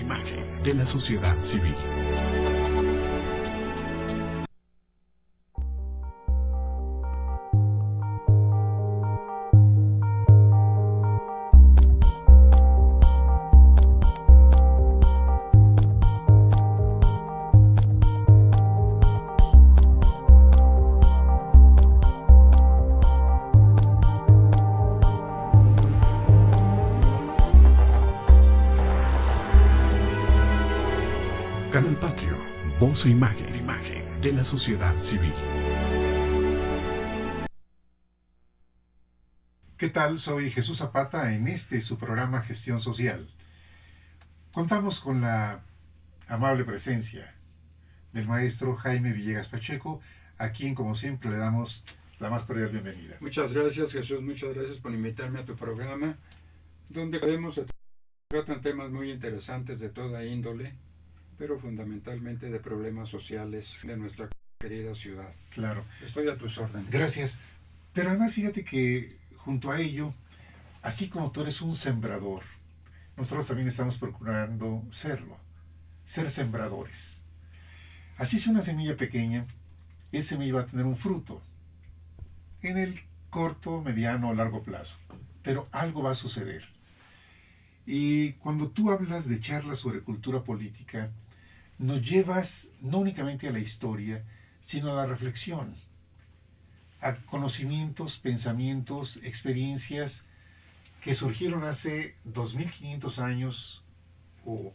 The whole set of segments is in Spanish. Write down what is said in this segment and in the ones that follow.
imagen de la sociedad civil. Canal Patrio, voz e imagen de la sociedad civil. ¿Qué tal? Soy Jesús Zapata en su programa Gestión Social. Contamos con la amable presencia del maestro Jaime Villegas Pacheco, a quien como siempre le damos la más cordial bienvenida. Muchas gracias, Jesús, muchas gracias por invitarme a tu programa, donde se tratan temas muy interesantes de toda índole, pero fundamentalmente de problemas sociales de nuestra querida ciudad. Claro. Estoy a tus órdenes. Gracias. Pero además fíjate que junto a ello, así como tú eres un sembrador, nosotros también estamos procurando serlo, ser sembradores. Así sea una semilla pequeña, esa semilla va a tener un fruto en el corto, mediano o largo plazo, pero algo va a suceder. Y cuando tú hablas de charlas sobre cultura política, nos llevas no únicamente a la historia, sino a la reflexión, a conocimientos, pensamientos, experiencias que surgieron hace 2500 años, o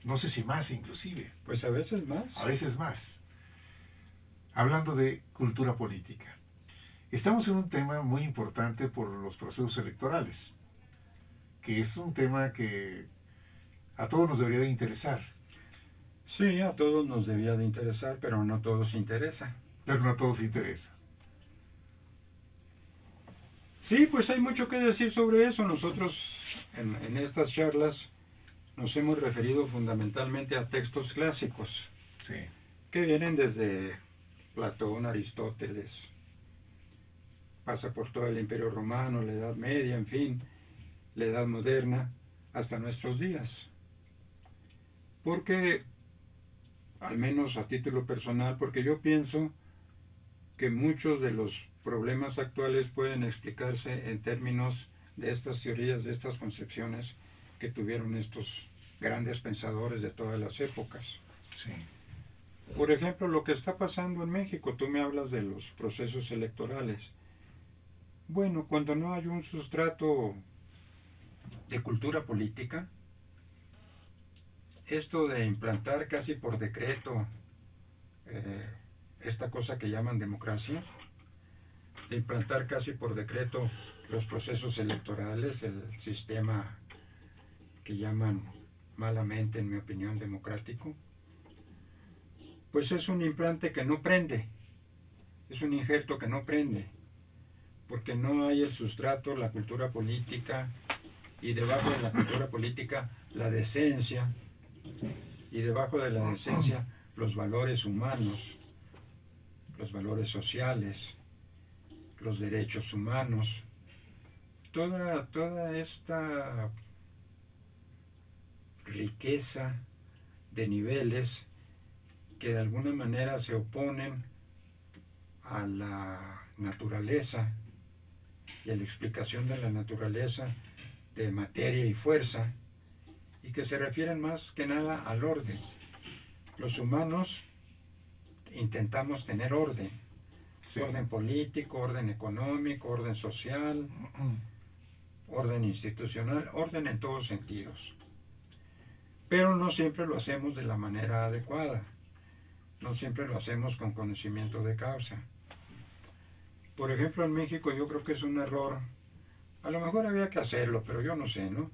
no sé si más inclusive. Pues a veces más. A veces más. Hablando de cultura política. Estamos en un tema muy importante por los procesos electorales, que es un tema que a todos nos debería de interesar. Sí, a todos nos debía de interesar, pero no a todos interesa. Pero no a todos interesa. Sí, pues hay mucho que decir sobre eso. Nosotros en estas charlas nos hemos referido fundamentalmente a textos clásicos, Sí. que vienen desde Platón, Aristóteles, pasa por todo el Imperio Romano, la Edad Media, en fin, la Edad Moderna, hasta nuestros días. Porque, al menos a título personal, porque yo pienso que muchos de los problemas actuales pueden explicarse en términos de estas teorías, de estas concepciones que tuvieron estos grandes pensadores de todas las épocas. Sí. Por ejemplo, lo que está pasando en México, tú me hablas de los procesos electorales. Bueno, cuando no hay un sustrato de cultura política, esto de implantar casi por decreto esta cosa que llaman democracia, de implantar casi por decreto los procesos electorales, el sistema que llaman malamente, en mi opinión, democrático, pues es un implante que no prende, es un injerto que no prende, porque no hay el sustrato, la cultura política, y debajo de la cultura política la decencia, y debajo de la decencia los valores humanos, los valores sociales, los derechos humanos, toda esta riqueza de niveles que de alguna manera se oponen a la naturaleza y a la explicación de la naturaleza de materia y fuerza, y que se refieren más que nada al orden. Los humanos intentamos tener orden, sí. Orden político, orden económico, orden social, orden institucional, orden en todos sentidos. Pero no siempre lo hacemos de la manera adecuada, no siempre lo hacemos con conocimiento de causa. Por ejemplo, en México yo creo que es un error, a lo mejor había que hacerlo, pero yo no sé, ¿no?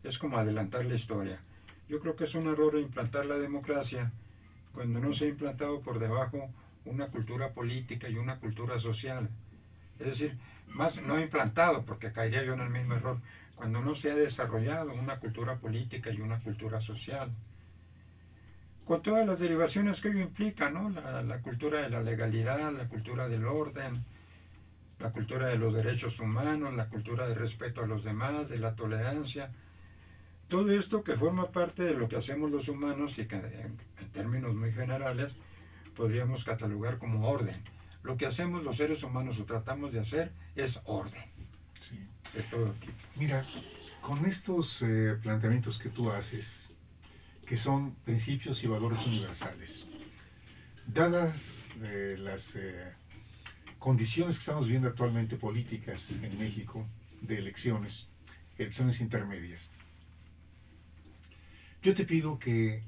Es como adelantar la historia. Yo creo que es un error implantar la democracia cuando no se ha implantado por debajo una cultura política y una cultura social. Es decir, más no implantado, porque caería yo en el mismo error, cuando no se ha desarrollado una cultura política y una cultura social. Con todas las derivaciones que ello implica, ¿no? La cultura de la legalidad, la cultura del orden, la cultura de los derechos humanos, la cultura del respeto a los demás, de la tolerancia. todo esto que forma parte de lo que hacemos los humanos y que en términos muy generales podríamos catalogar como orden. Lo que hacemos los seres humanos o tratamos de hacer es orden, Sí. de todo tipo. Mira, con estos planteamientos que tú haces, que son principios y valores universales, dadas las condiciones que estamos viendo actualmente políticas en México, de elecciones intermedias, yo te pido que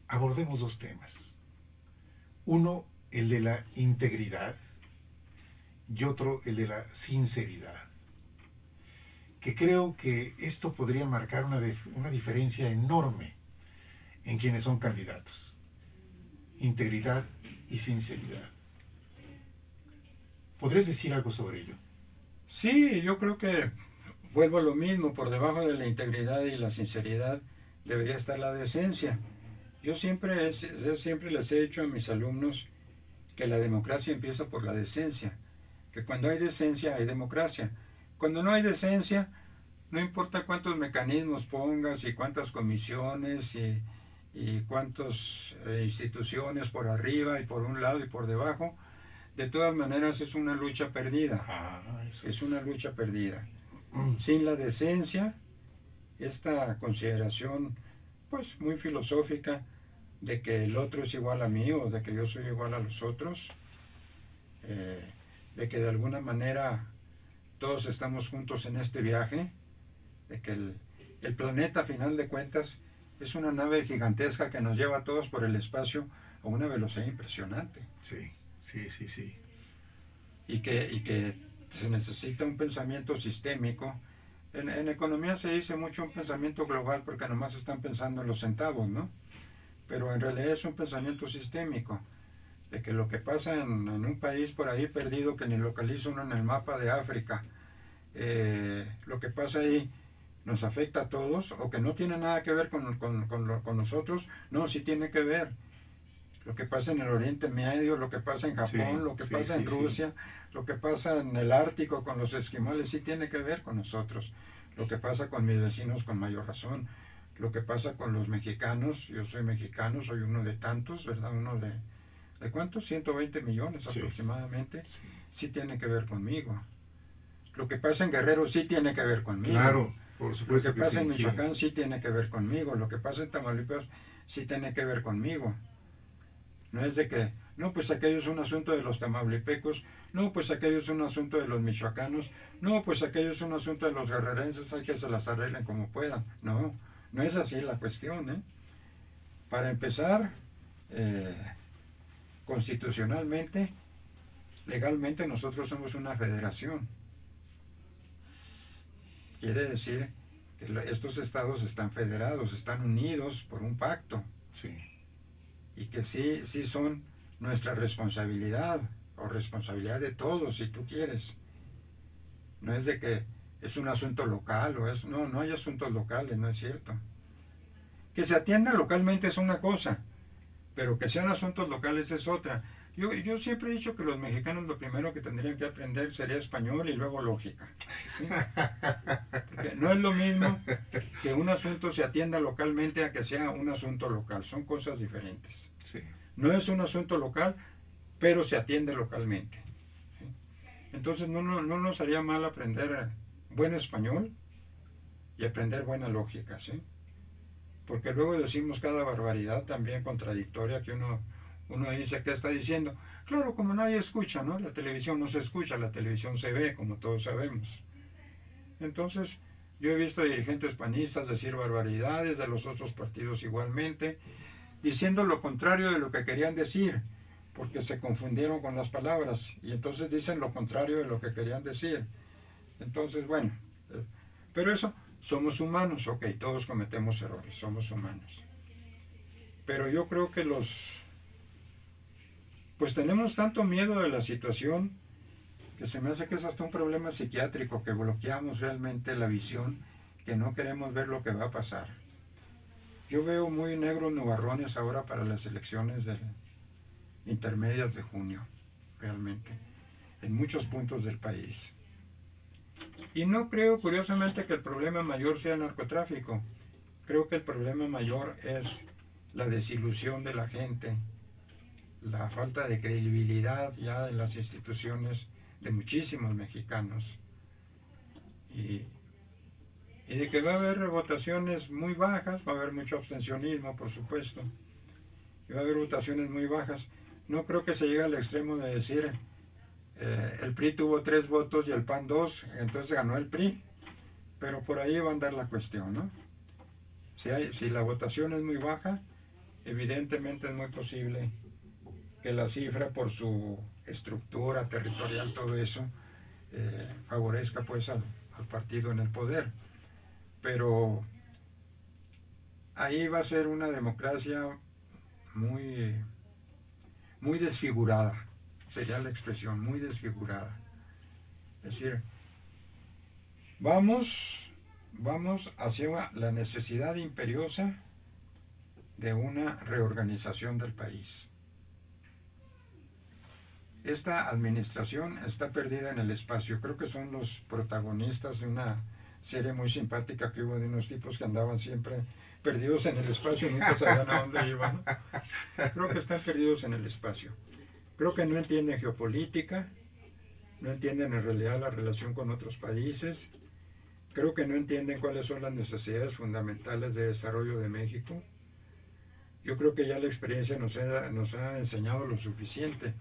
abordemos dos temas. Uno, el de la integridad, y otro, el de la sinceridad. Que creo que esto podría marcar una diferencia enorme en quienes son candidatos. Integridad y sinceridad. ¿Podrías decir algo sobre ello? Sí, yo creo que vuelvo a lo mismo, por debajo de la integridad y la sinceridad debería estar la decencia. Yo siempre les he dicho a mis alumnos que la democracia empieza por la decencia, que cuando hay decencia hay democracia. Cuando no hay decencia, no importa cuántos mecanismos pongas y cuántas comisiones y cuántas instituciones por arriba y por un lado y por debajo, de todas maneras es una lucha perdida. Es una lucha perdida. Sin la decencia, esta consideración pues muy filosófica de que el otro es igual a mí o de que yo soy igual a los otros, de que de alguna manera todos estamos juntos en este viaje, de que el planeta a final de cuentas es una nave gigantesca que nos lleva a todos por el espacio a una velocidad impresionante. Sí, sí, sí, sí. Y que se necesita un pensamiento sistémico. En economía se dice mucho un pensamiento global porque nomás están pensando en los centavos, ¿no? Pero en realidad es un pensamiento sistémico, de que lo que pasa en un país por ahí perdido que ni localiza uno en el mapa de África, lo que pasa ahí nos afecta a todos, o que no tiene nada que ver con nosotros. No, sí tiene que ver. Lo que pasa en el Oriente Medio, lo que pasa en Japón, lo que pasa en Rusia, lo que pasa en el Ártico con los esquimales, sí tiene que ver con nosotros. Lo que pasa con mis vecinos con mayor razón. Lo que pasa con los mexicanos, yo soy mexicano, soy uno de tantos, ¿verdad? Uno ¿de cuántos? 120 millones aproximadamente, sí tiene que ver conmigo. Lo que pasa en Guerrero sí tiene que ver conmigo. Claro, por supuesto. Lo que pasa en Michoacán sí tiene que ver conmigo. Lo que pasa en Tamaulipas sí tiene que ver conmigo. No es de que, no, pues aquello es un asunto de los tamaulipecos, no, pues aquello es un asunto de los michoacanos, no, pues aquello es un asunto de los guerrerenses, hay que se las arreglen como puedan. No, no es así la cuestión, ¿eh? Para empezar, constitucionalmente, legalmente nosotros somos una federación. Quiere decir que estos estados están federados, están unidos por un pacto. Sí. Y que sí son nuestra responsabilidad, o responsabilidad de todos, si tú quieres. No es de que es un asunto local, no hay asuntos locales, no es cierto. Que se atienda localmente es una cosa, pero que sean asuntos locales es otra. Yo siempre he dicho que los mexicanos lo primero que tendrían que aprender sería español y luego lógica, ¿sí? Porque no es lo mismo que un asunto se atienda localmente a que sea un asunto local, son cosas diferentes. Sí. No es un asunto local, pero se atiende localmente, ¿sí? Entonces no nos haría mal aprender buen español y aprender buena lógica, ¿sí? Porque luego decimos cada barbaridad también contradictoria que uno dice, ¿qué está diciendo? Claro, como nadie escucha, ¿no? La televisión no se escucha, la televisión se ve, como todos sabemos. Entonces, yo he visto dirigentes panistas decir barbaridades, de los otros partidos igualmente, diciendo lo contrario de lo que querían decir, porque se confundieron con las palabras, y entonces dicen lo contrario de lo que querían decir. Entonces, bueno, pero eso, somos humanos, ok, todos cometemos errores, somos humanos. Pero yo creo que pues tenemos tanto miedo de la situación que se me hace que es hasta un problema psiquiátrico, que bloqueamos realmente la visión, que no queremos ver lo que va a pasar. Yo veo muy negros nubarrones ahora para las elecciones intermedias de junio, realmente, en muchos puntos del país. Y no creo, curiosamente, que el problema mayor sea el narcotráfico. Creo que el problema mayor es la desilusión de la gente, la falta de credibilidad ya en las instituciones de muchísimos mexicanos. Y de que va a haber votaciones muy bajas, va a haber mucho abstencionismo, por supuesto, y va a haber votaciones muy bajas. No creo que se llegue al extremo de decir el PRI tuvo 3 votos y el PAN 2, entonces ganó el PRI, pero por ahí va a andar la cuestión, ¿no? Si la votación es muy baja, evidentemente es muy posible que la cifra, por su estructura territorial, todo eso, favorezca pues al partido en el poder. Pero ahí va a ser una democracia muy, muy desfigurada, sería la expresión, muy desfigurada. Es decir, vamos hacia la necesidad imperiosa de una reorganización del país. Esta administración está perdida en el espacio. Creo que son los protagonistas de una serie muy simpática que hubo de unos tipos que andaban siempre perdidos en el espacio, nunca sabían a dónde iban. Creo que están perdidos en el espacio. Creo que no entienden geopolítica, no entienden en realidad la relación con otros países. Creo que no entienden cuáles son las necesidades fundamentales de desarrollo de México. Yo creo que ya la experiencia nos ha enseñado lo suficiente,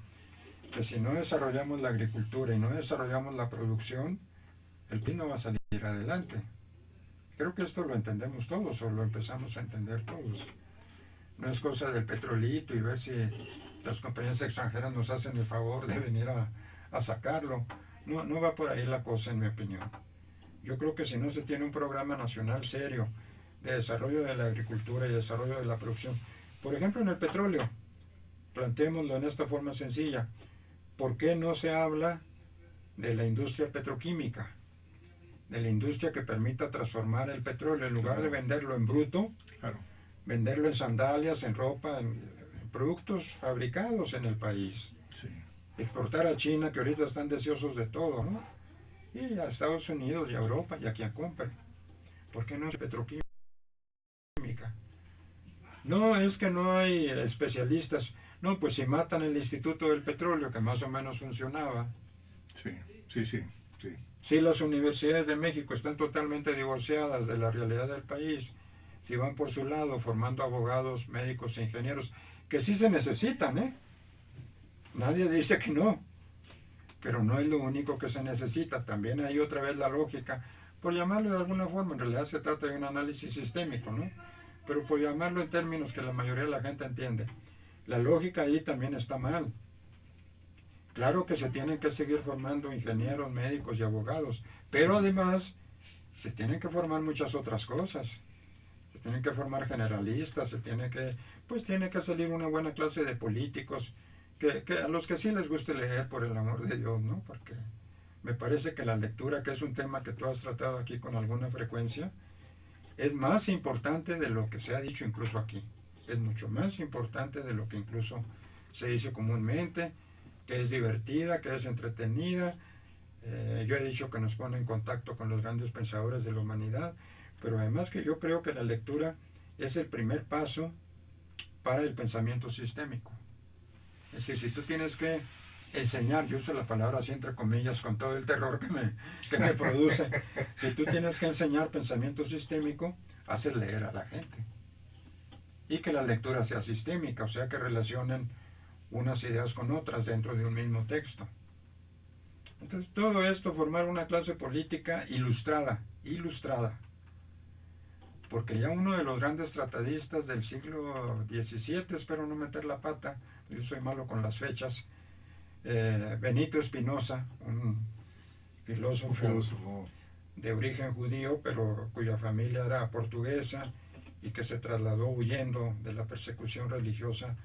que si no desarrollamos la agricultura y no desarrollamos la producción, el PIB no va a salir adelante. Creo que esto lo entendemos todos, o lo empezamos a entender todos. No es cosa del petrolito y ver si las compañías extranjeras nos hacen el favor de venir a sacarlo. No va por ahí la cosa, en mi opinión. Yo creo que si no se tiene un programa nacional serio de desarrollo de la agricultura y desarrollo de la producción, por ejemplo en el petróleo, planteémoslo en esta forma sencilla, ¿por qué no se habla de la industria petroquímica? De la industria que permita transformar el petróleo, en lugar de venderlo en bruto, venderlo en sandalias, en ropa, en productos fabricados en el país. Sí. Exportar a China, que ahorita están deseosos de todo, ¿no? Y a Estados Unidos y a Europa y a quien compre. ¿Por qué no es petroquímica? No, es que no hay especialistas. No, pues si matan el Instituto del Petróleo, que más o menos funcionaba. Sí. Si las universidades de México están totalmente divorciadas de la realidad del país, si van por su lado formando abogados, médicos e ingenieros, que sí se necesitan, ¿eh? Nadie dice que no, pero no es lo único que se necesita. También hay otra vez la lógica, por llamarlo de alguna forma, en realidad se trata de un análisis sistémico, ¿no? Pero por llamarlo en términos que la mayoría de la gente entiende. La lógica ahí también está mal. Claro que se tienen que seguir formando ingenieros, médicos y abogados, pero además se tienen que formar muchas otras cosas. Se tienen que formar generalistas, tiene que salir una buena clase de políticos, que a los que sí les guste leer, por el amor de Dios, ¿no? Porque me parece que la lectura, que es un tema que tú has tratado aquí con alguna frecuencia, es más importante de lo que se ha dicho incluso aquí. Es mucho más importante de lo que incluso se dice comúnmente, que es divertida, que es entretenida. Yo he dicho que nos pone en contacto con los grandes pensadores de la humanidad, pero además que yo creo que la lectura es el primer paso para el pensamiento sistémico. Es decir, si tú tienes que enseñar, yo uso la palabra así entre comillas con todo el terror que me produce, si tú tienes que enseñar pensamiento sistémico, haces leer a la gente. Y que la lectura sea sistémica, o sea que relacionen unas ideas con otras dentro de un mismo texto. Entonces todo esto, formar una clase política ilustrada, porque ya uno de los grandes tratadistas del siglo XVII, espero no meter la pata, yo soy malo con las fechas, Benito Espinosa, un filósofo de origen judío, pero cuya familia era portuguesa y que se trasladó huyendo de la persecución religiosa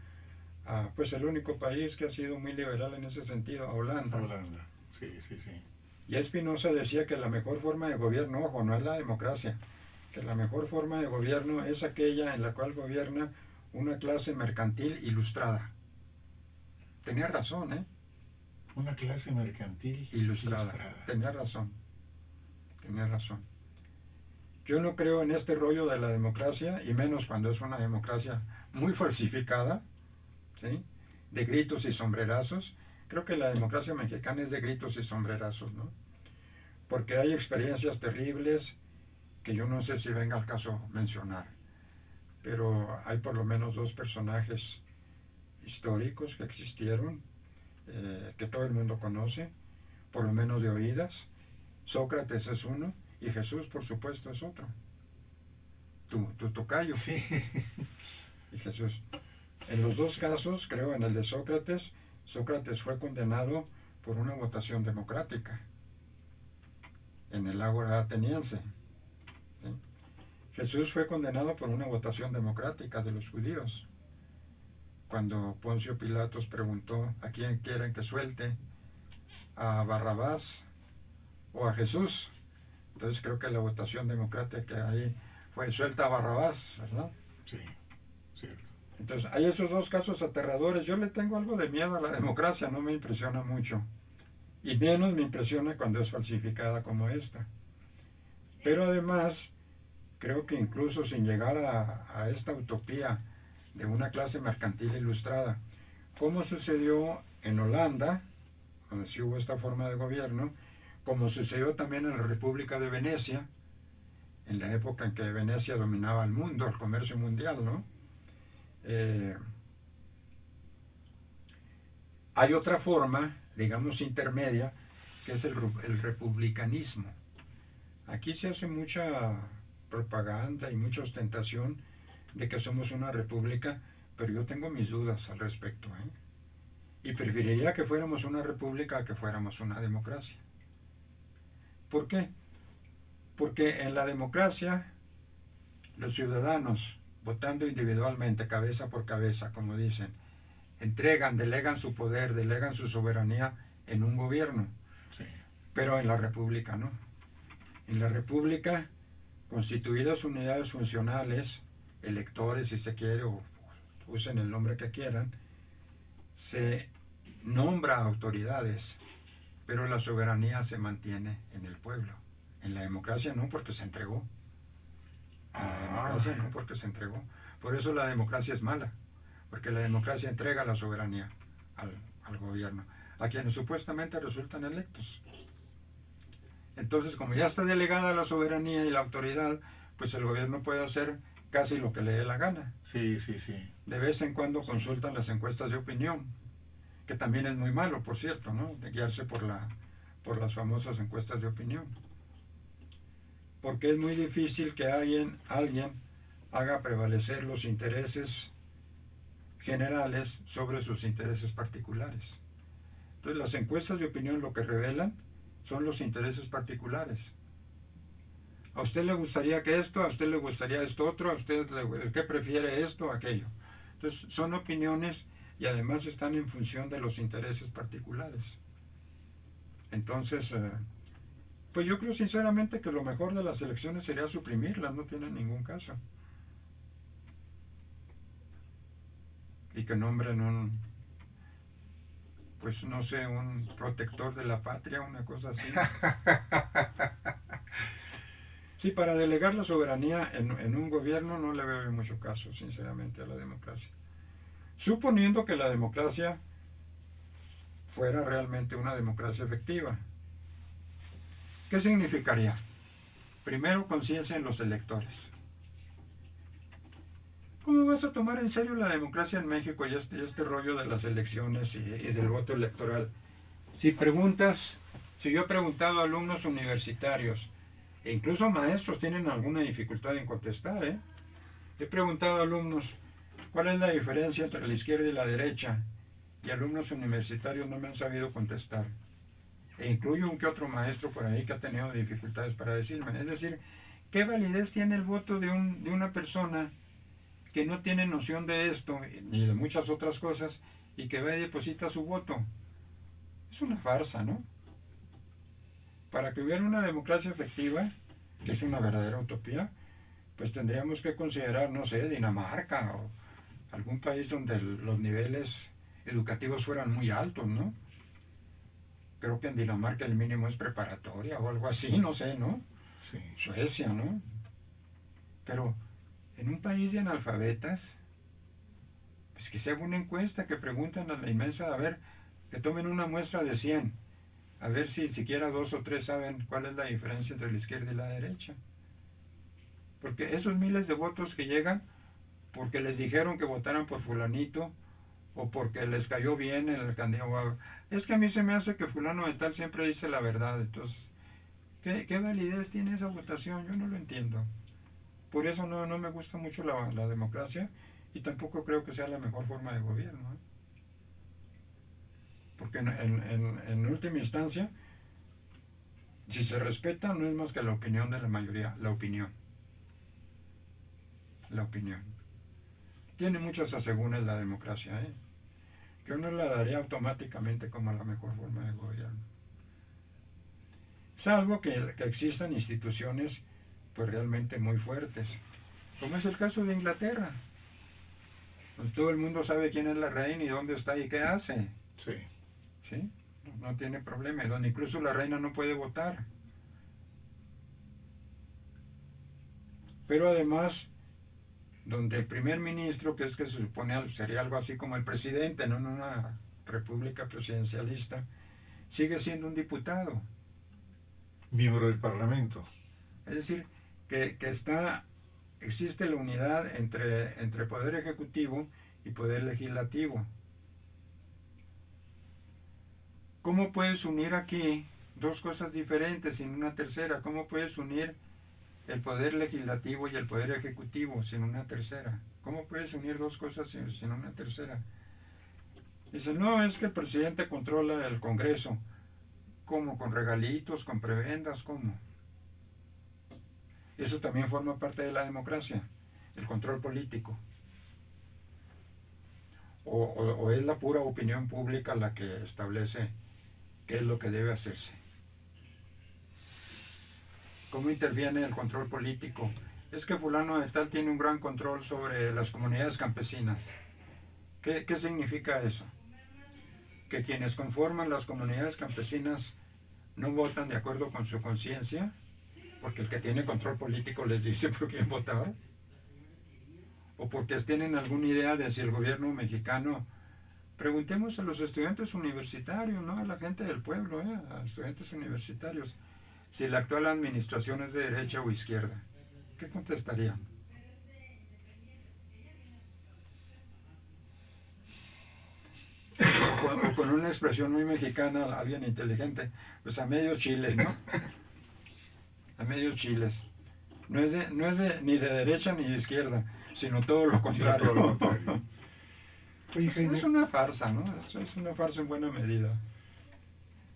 a, pues, el único país que ha sido muy liberal en ese sentido, a Holanda. Sí. Y Espinosa decía que la mejor forma de gobierno, ojo, no es la democracia, que la mejor forma de gobierno es aquella en la cual gobierna una clase mercantil ilustrada. Tenía razón, ¿eh? Una clase mercantil ilustrada. Tenía razón. Yo no creo en este rollo de la democracia, y menos cuando es una democracia muy falsificada, ¿sí? De gritos y sombrerazos. Creo que la democracia mexicana es de gritos y sombrerazos, ¿no? Porque hay experiencias terribles que yo no sé si venga al caso mencionar, pero hay por lo menos dos personajes históricos que existieron, que todo el mundo conoce, por lo menos de oídas. Sócrates es uno y Jesús, por supuesto, es otro. Tu tocayo. Sí. Y Jesús. En los dos casos, creo, en el de Sócrates, Sócrates fue condenado por una votación democrática en el ágora ateniense. ¿Sí? Jesús fue condenado por una votación democrática de los judíos. Cuando Poncio Pilatos preguntó a quién quieren que suelte, a Barrabás o a Jesús. Entonces creo que la votación democrática ahí fue suelta a Barrabás, ¿verdad? Sí, cierto. Entonces hay esos dos casos aterradores. Yo le tengo algo de miedo a la democracia, no me impresiona mucho. Y menos me impresiona cuando es falsificada como esta. Pero además, creo que incluso sin llegar a esta utopía de una clase mercantil ilustrada, como sucedió en Holanda, donde sí hubo esta forma de gobierno, como sucedió también en la República de Venecia, en la época en que Venecia dominaba el mundo, el comercio mundial, ¿no? Hay otra forma, digamos intermedia, que es el republicanismo. Aquí se hace mucha propaganda y mucha ostentación de que somos una república, pero yo tengo mis dudas al respecto, ¿eh? Y preferiría que fuéramos una república a que fuéramos una democracia. ¿Por qué? Porque en la democracia los ciudadanos, votando individualmente, cabeza por cabeza, como dicen, delegan su poder, delegan su soberanía en un gobierno. Sí. Pero en la república no. En la república, constituidas unidades funcionales, electores si se quiere, o usen el nombre que quieran, se nombra autoridades, pero la soberanía se mantiene en el pueblo. En la democracia no, porque se entregó. En la democracia no, porque se entregó. Por eso la democracia es mala, porque la democracia entrega la soberanía al gobierno, a quienes supuestamente resultan electos. Entonces, como ya está delegada la soberanía y la autoridad, pues el gobierno puede hacer casi lo que le dé la gana. Sí, sí, sí. De vez en cuando consultan las encuestas de opinión, que también es muy malo, por cierto, ¿no? De guiarse por las famosas encuestas de opinión. Porque es muy difícil que alguien haga prevalecer los intereses generales sobre sus intereses particulares. Entonces, las encuestas de opinión lo que revelan son los intereses particulares. ¿A usted le gustaría que esto? ¿A usted le gustaría esto otro? ¿A usted qué prefiere esto o aquello? Entonces, son opiniones y además están en función de los intereses particulares. Entonces, pues yo creo sinceramente que lo mejor de las elecciones sería suprimirlas, no tiene ningún caso. Y que nombren pues no sé, un protector de la patria, una cosa así. Sí, para delegar la soberanía en un gobierno no le veo mucho caso, sinceramente, a la democracia. Suponiendo que la democracia fuera realmente una democracia efectiva. ¿Qué significaría? Primero, conciencia en los electores. ¿Cómo vas a tomar en serio la democracia en México y este rollo de las elecciones y del voto electoral? Si yo he preguntado a alumnos universitarios, e incluso maestros tienen alguna dificultad en contestar, he preguntado a alumnos, ¿cuál es la diferencia entre la izquierda y la derecha? Y alumnos universitarios no me han sabido contestar. E incluyo un que otro maestro por ahí que ha tenido dificultades para decirme. Es decir, ¿qué validez tiene el voto de una persona que no tiene noción de esto, ni de muchas otras cosas, y que va y deposita su voto? Es una farsa, ¿no? Para que hubiera una democracia efectiva, que es una verdadera utopía, pues tendríamos que considerar, no sé, Dinamarca o algún país donde los niveles educativos fueran muy altos, ¿no? Creo que en Dinamarca el mínimo es preparatoria o algo así, no sé, ¿no? Sí. Suecia, ¿no? Pero en un país de analfabetas, pues que se haga una encuesta, que pregunten a la inmensa, a ver, que tomen una muestra de 100, a ver si siquiera 2 o 3 saben cuál es la diferencia entre la izquierda y la derecha. Porque esos miles de votos que llegan, porque les dijeron que votaran por fulanito, o porque les cayó bien el candidato, es que a mí se me hace que fulano de tal siempre dice la verdad. Entonces, ¿qué validez tiene esa votación? Yo no lo entiendo. Por eso no me gusta mucho la democracia, y tampoco creo que sea la mejor forma de gobierno, ¿eh? Porque en última instancia, si se respeta, no es más que la opinión de la mayoría, la opinión. La opinión. Tiene muchos asegúnes la democracia, ¿eh? Yo no la daría automáticamente como la mejor forma de gobierno. Salvo que existan instituciones pues realmente muy fuertes, como es el caso de Inglaterra. Pues todo el mundo sabe quién es la reina y dónde está y qué hace. Sí. ¿Sí? No tiene problema, donde incluso la reina no puede votar. Pero además, donde el primer ministro, que se supone sería algo así como el presidente, no en una república presidencialista, sigue siendo un diputado. Miembro del Parlamento. Es decir, que existe la unidad entre poder ejecutivo y poder legislativo. ¿Cómo puedes unir aquí dos cosas diferentes sin una tercera? ¿Cómo puedes unir el poder legislativo y el poder ejecutivo sin una tercera? ¿Cómo puedes unir dos cosas sin una tercera? Dice, no, es que el presidente controla el Congreso. ¿Cómo? ¿Con regalitos, con prebendas? ¿Cómo? Eso también forma parte de la democracia, el control político. O es la pura opinión pública la que establece qué es lo que debe hacerse. ¿Cómo interviene el control político? Es que fulano de tal tiene un gran control sobre las comunidades campesinas. ¿Qué significa eso? Que quienes conforman las comunidades campesinas no votan de acuerdo con su conciencia, porque el que tiene control político les dice por quién votar, o porque tienen alguna idea de si el gobierno mexicano... Preguntemos a los estudiantes universitarios, no a la gente del pueblo, a estudiantes universitarios, si la actual administración es de derecha o izquierda. ¿Qué contestarían? O con una expresión muy mexicana, alguien inteligente, pues a medios chiles, ¿no? A medios chiles. No es ni de derecha ni de izquierda, sino todo lo contrario. Todo lo contrario. Oye, Jaime, Es una farsa, ¿no? Es una farsa en buena medida.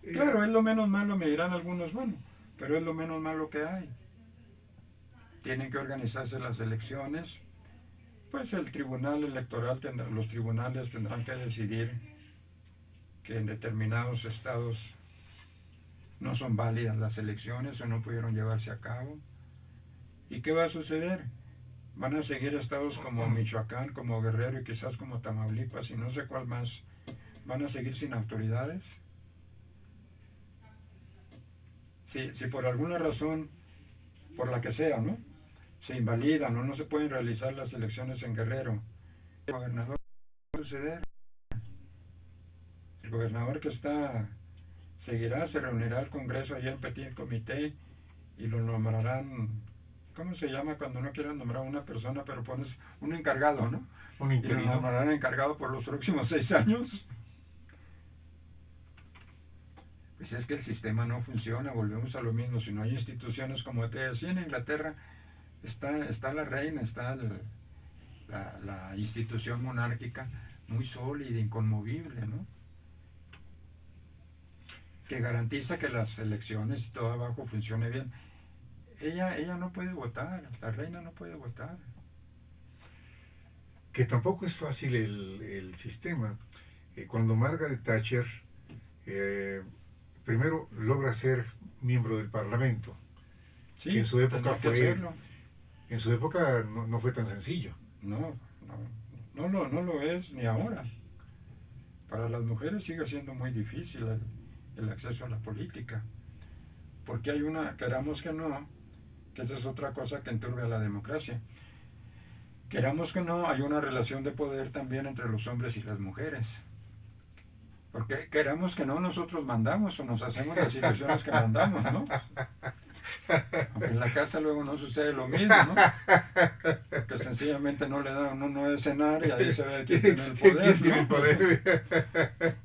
Claro, es lo menos malo, me dirán algunos, bueno, pero es lo menos malo que hay. Tienen que organizarse las elecciones, pues el tribunal electoral los tribunales tendrán que decidir que en determinados estados no son válidas las elecciones o no pudieron llevarse a cabo. ¿Y qué va a suceder? Van a seguir estados como Michoacán, como Guerrero y quizás como Tamaulipas y no sé cuál más. ¿Van a seguir sin autoridades? Si por alguna razón, por la que sea, ¿no?, se invalidan o no se pueden realizar las elecciones en Guerrero, el gobernador, ¿qué va a suceder? El gobernador que está seguirá, se reunirá el Congreso allá en Petit Comité y lo nombrarán. ¿Cómo se llama cuando no quieren nombrar a una persona, pero pones un encargado, ¿no? un Y lo interino. nombrarán encargado por los próximos 6 años. Pues es que el sistema no funciona, volvemos a lo mismo. Si no hay instituciones, como te decía, en Inglaterra está la reina, está la institución monárquica muy sólida, inconmovible, ¿no? Que garantiza que las elecciones y todo abajo funcione bien. Ella no puede votar, la reina no puede votar. Que tampoco es fácil el sistema. Cuando Margaret Thatcher primero logra ser miembro del Parlamento, Sí, que en su época tendrá que hacerlo. en su época no fue tan sencillo. No lo es ni ahora. Para las mujeres sigue siendo muy difícil el acceso a la política, porque hay queramos que no, que esa es otra cosa que enturbia la democracia. Queramos que no, hay una relación de poder también entre los hombres y las mujeres. Porque queramos que no, nosotros mandamos o nos hacemos las ilusiones que mandamos, ¿no? Aunque en la casa luego no sucede lo mismo, ¿no? Porque sencillamente no le da uno de cenar y ahí se ve quién tiene el poder, ¿Quién tiene el ¿no? poder?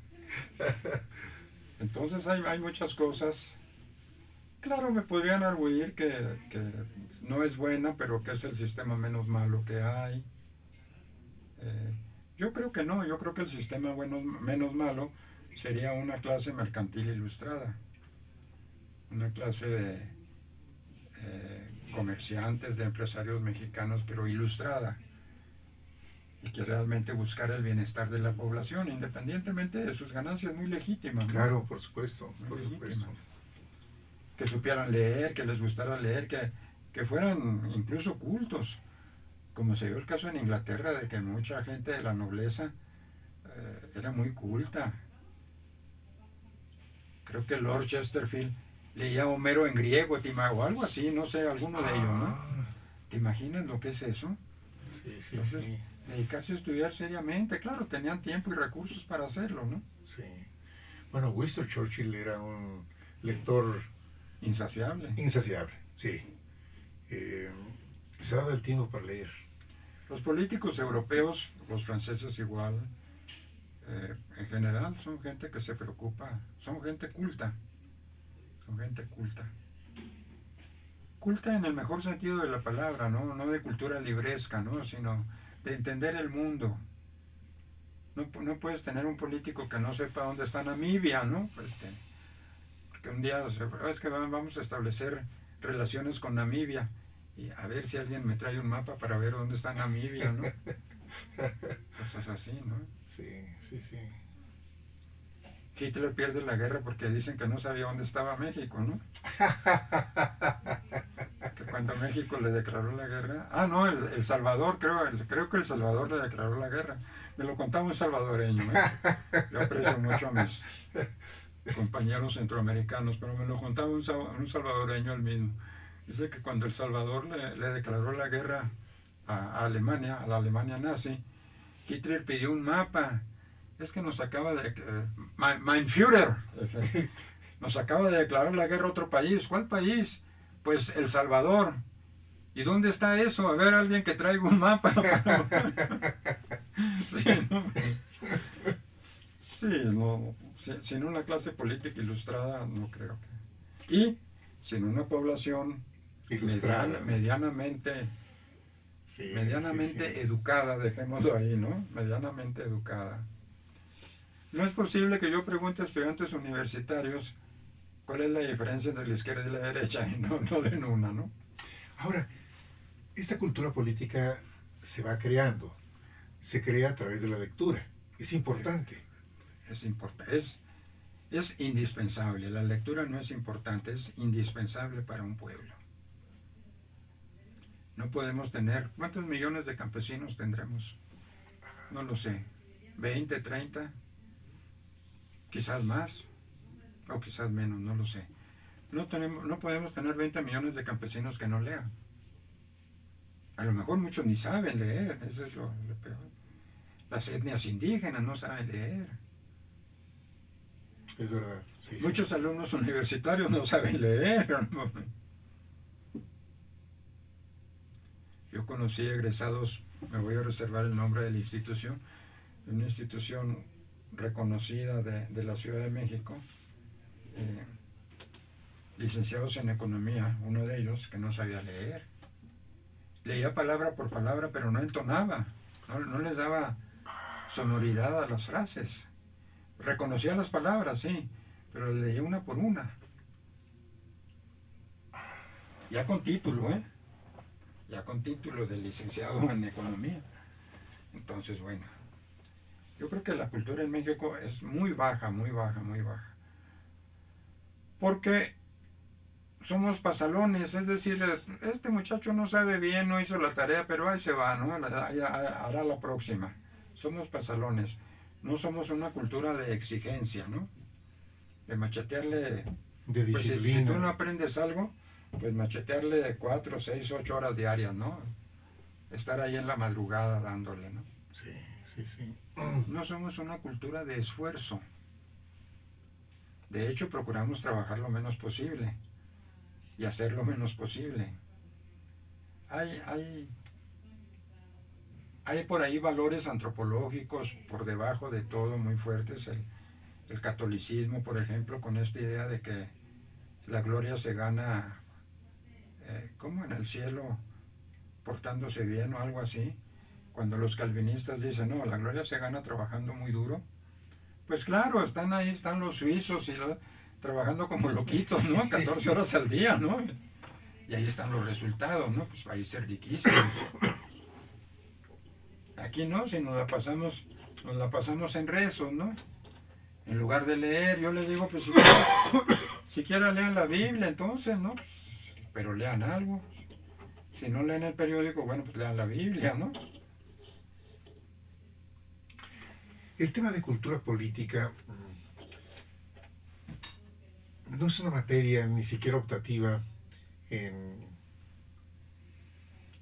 Entonces hay muchas cosas. Claro, me podrían arguir que no es buena, pero que es el sistema menos malo que hay. Yo creo que no, yo creo que el sistema menos malo sería una clase mercantil ilustrada, una clase de comerciantes, de empresarios mexicanos, pero ilustrada, y que realmente buscara el bienestar de la población, independientemente de sus ganancias muy legítimas, ¿no? Claro, por supuesto, Muy por legítimas. supuesto. Que supieran leer, que les gustara leer, que fueran incluso cultos, como se dio el caso en Inglaterra, de que mucha gente de la nobleza era muy culta. Creo que Lord Chesterfield leía Homero en griego, o algo así, no sé, alguno de ellos, ¿no? ¿Te imaginas lo que es eso? Sí, sí, Entonces, sí. dedicarse a estudiar seriamente, claro, tenían tiempo y recursos para hacerlo, ¿no? Sí. Bueno, Winston Churchill era un lector Insaciable. insaciable, sí. Se daba el tiempo para leer. Los políticos europeos, los franceses igual, en general son gente que se preocupa, son gente culta, culta en el mejor sentido de la palabra, ¿no? No de cultura libresca, ¿no? Sino de entender el mundo. No puedes tener un político que no sepa dónde está Namibia, ¿no? Porque un día es que vamos a establecer relaciones con Namibia y a ver si alguien me trae un mapa para ver dónde está Namibia, ¿no? Cosas así, ¿no? Sí, sí, sí. Hitler pierde la guerra porque dicen que no sabía dónde estaba México, ¿no? Que cuando México le declaró la guerra... Ah, no, el Salvador, creo que el Salvador le declaró la guerra. Me lo contaba un salvadoreño, ¿eh? Yo aprecio mucho a mis compañeros centroamericanos, pero me lo contaba un salvadoreño el mismo. Dice que cuando El Salvador le declaró la guerra a Alemania, a la Alemania nazi, Hitler pidió un mapa. Es que nos acaba de... Mein Führer, nos acaba de declarar la guerra a otro país. ¿Cuál país? Pues El Salvador. ¿Y dónde está eso? A ver, alguien que traiga un mapa. Sí, ¿no? Sí, no, sin una clase política ilustrada no creo que... Y sin una población Ilustrada. medianamente Sí, medianamente sí. educada, dejémoslo ahí, ¿no? Medianamente educada. No es posible que yo pregunte a estudiantes universitarios cuál es la diferencia entre la izquierda y la derecha y no den una, ¿no? Ahora, esta cultura política se va creando, se crea a través de la lectura. Es importante. Es importante, es indispensable. La lectura no es importante, es indispensable para un pueblo. No podemos tener... ¿Cuántos millones de campesinos tendremos? No lo sé. ¿20, 30? Quizás más o quizás menos, no lo sé. No podemos tener 20 millones de campesinos que no lean. A lo mejor muchos ni saben leer, eso es lo peor. Las etnias indígenas no saben leer. Es verdad. Sí, Muchos alumnos universitarios no saben leer. ¿No? Yo conocí egresados, me voy a reservar el nombre de la institución, de una institución reconocida de la Ciudad de México, licenciados en economía, uno de ellos que no sabía leer. Leía palabra por palabra, pero no entonaba, no les daba sonoridad a las frases. Reconocía las palabras, sí, pero leía una por una. Ya con título, ya con título de licenciado en economía. Entonces, bueno, yo creo que la cultura en México es muy baja, muy baja, muy baja. Porque somos pasalones, es decir, este muchacho no sabe bien, no hizo la tarea, pero ahí se va, ¿no? Hará la próxima. Somos pasalones, no somos una cultura de exigencia, ¿no? De machetearle. de Pues disciplina. si tú no aprendes algo, pues machetearle de 4, 6, 8 horas diarias, ¿no? Estar ahí en la madrugada dándole, ¿no? Sí, sí, sí. No somos una cultura de esfuerzo. De hecho, procuramos trabajar lo menos posible y hacer lo menos posible. Hay por ahí valores antropológicos por debajo de todo muy fuertes. El catolicismo, por ejemplo, con esta idea de que la gloria se gana, como en el cielo, portándose bien o algo así. Cuando los calvinistas dicen, no, la gloria se gana trabajando muy duro. Pues claro, están ahí, están los suizos trabajando como loquitos, ¿no? 14 horas al día, ¿no? Y ahí están los resultados, ¿no? Pues países riquísimos. Aquí no, si nos la pasamos en rezos, ¿no? En lugar de leer, yo les digo, pues siquiera lean la Biblia, entonces, ¿no? Pues, pero lean algo. Si no leen el periódico, bueno, pues lean la Biblia, ¿no? El tema de cultura política no es una materia ni siquiera optativa en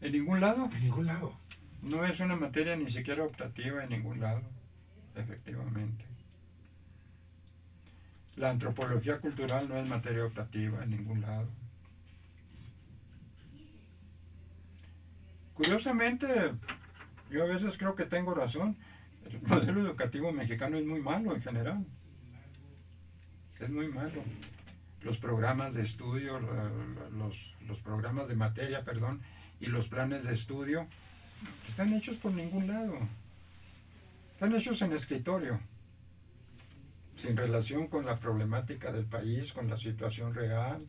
ningún lado. En ningún lado. No es una materia ni siquiera optativa en ningún lado, efectivamente. La antropología cultural no es materia optativa en ningún lado. Curiosamente, yo a veces creo que tengo razón. El modelo educativo mexicano es muy malo en general. Es muy malo. Los programas de estudio, los programas de materia, perdón, y los planes de estudio están hechos por ningún lado. Están hechos en escritorio, sin relación con la problemática del país, con la situación real.